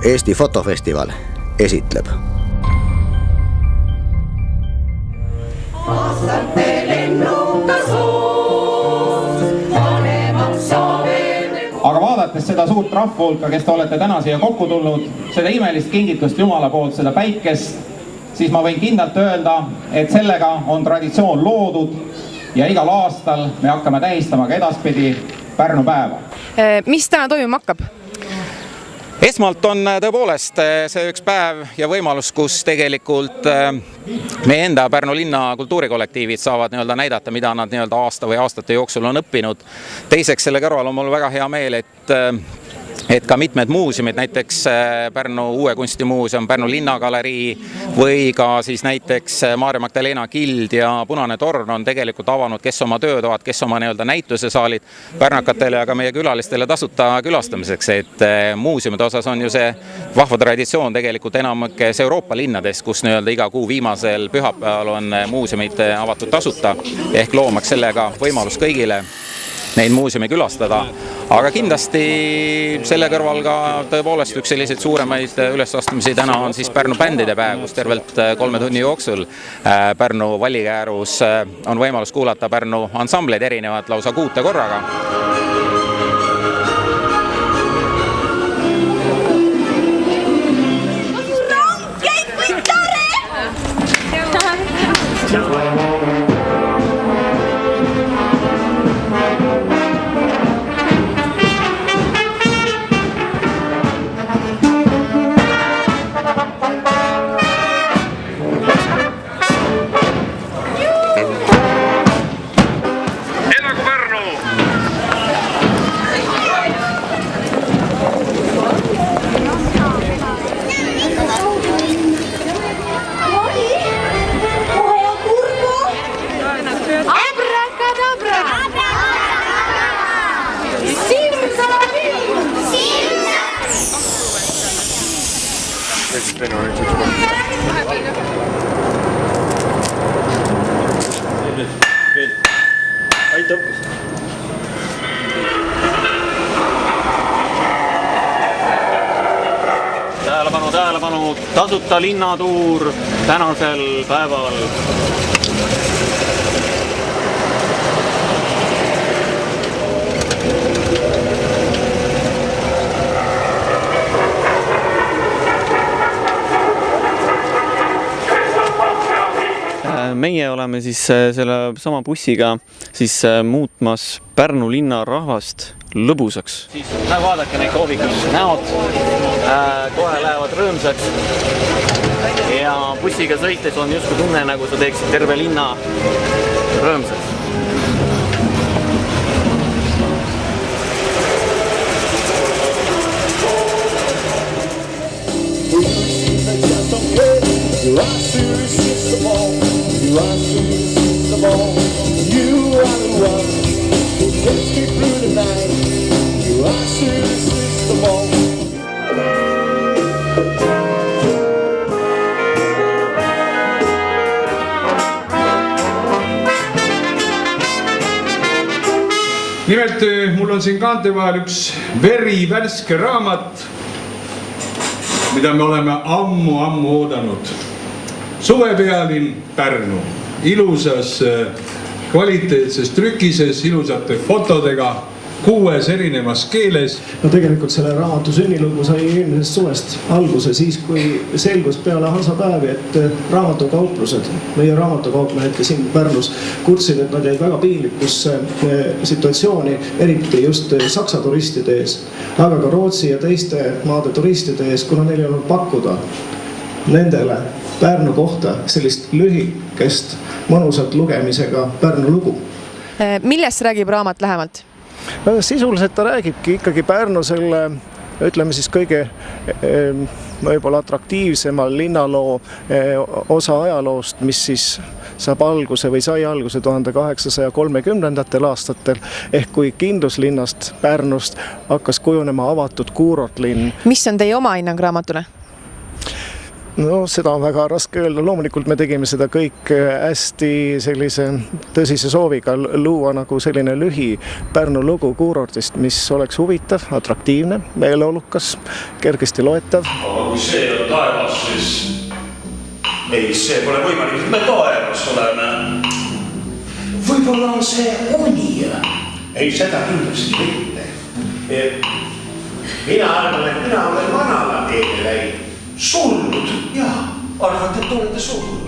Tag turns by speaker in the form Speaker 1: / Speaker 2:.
Speaker 1: Eesti Fotofestival esitleb.
Speaker 2: Aga vaadates seda suurt rahvahulka, kes te olete täna siia kokku tulnud, seda imelist kingitust Jumala poolt, seda päikest, siis ma võin kindlalt öelda, et sellega on traditsioon loodud ja igal aastal me hakkame tähistama ka edaspidi Pärnu päeva.
Speaker 3: Mis täna toimuma hakkab?
Speaker 4: Esmalt on tõepoolest see üks päev ja võimalus, kus tegelikult meie enda Pärnu linna kultuurikollektiivid saavad näidata, mida nad aasta või aastate jooksul on õppinud. Teiseks selle kõrval on mul väga hea meel, et ka mitmed muuseumid, näiteks Pärnu Uue Kunstimuuseum, Pärnu linnagalerii või ka siis näiteks Maarja Magdalena Gild ja Punane Torn on tegelikult avanud, kes oma töötoad, kes oma näitusesaalid pärnakatele ja ka meie külalistele tasuta külastamiseks. Et muuseumide osas on ju see vahva traditsioon tegelikult enamikes Euroopa linnades, kus iga kuu viimasel pühapäeval on muuseumid avatud tasuta, ehk loomaks sellega võimalus kõigile neid muuseumi külastada. Aga kindlasti selle kõrval ka tõepoolest üks selliseid suuremaid ülesastumisi täna on siis Pärnu bändide päev, kus tervelt 3 tunni jooksul Pärnu Vallikäärus on võimalus kuulata Pärnu ansambleid erinevad lausa 6 korraga.
Speaker 5: Tähelepanu, tasuta linnatuur tänasel päeval. Meie oleme siis selle sama bussiga siis muutmas Pärnu linna rahvast lõbusaks. Siis vaadake neid kohvikud näod, kohe lähevad rõõmsaks ja bussiga sõites on justkui tunne, nagu sa teeksid terve linna rõõmsaks.
Speaker 6: Nimelt mul on siin kaante vahel üks verivärske raamat, mida me oleme ammu oodanud. Suvepealinn Pärnu, ilusas kvaliteetses trükises, ilusate fotodega, 6 erinevas keeles.
Speaker 7: No tegelikult selle raamatu sünnilugu sai eelmisest suvest alguse siis, kui selgus peale Hansapäevi, et raamatukauplused, meie raamatukaupmehed, kes siin Pärnus kurtsid, et nad jäid väga piinlikusse situatsiooni, eriti just Saksa turistide ees, aga ka Rootsi ja teiste maade turistide ees, kuna neil ei olnud pakkuda nendele Pärnu kohta sellist lühikest mõnusat lugemisega Pärnu lugu.
Speaker 3: Millest räägib raamat lähemalt?
Speaker 7: Sisuliselt ta räägibki ikkagi Pärnu selle, ütleme siis kõige võib-olla atraktiivsema linnaloo osa ajaloost, mis siis saab alguse või sai alguse 1830. aastatel, ehk kui kindluslinnast Pärnust hakkas kujunema avatud kuurotlinn.
Speaker 3: Mis on teie oma hinnang raamatule?
Speaker 7: No seda on väga raske öelda, loomulikult me tegime seda kõik hästi sellise tõsise sooviga luua nagu selline lühi Pärnu lugu kuurordist, mis oleks huvitav, atraktiivne, meeleolukas, kergesti loetav.
Speaker 8: Aga kui see on taevas, siis ei, see pole võimalik, et me taevas oleme. Võib-olla on see unija. Ei, seda kindlasti mitte. Mina arvan, et mina olen vanala teele läinud. Surnud, jaa, arvad, et olete surnud.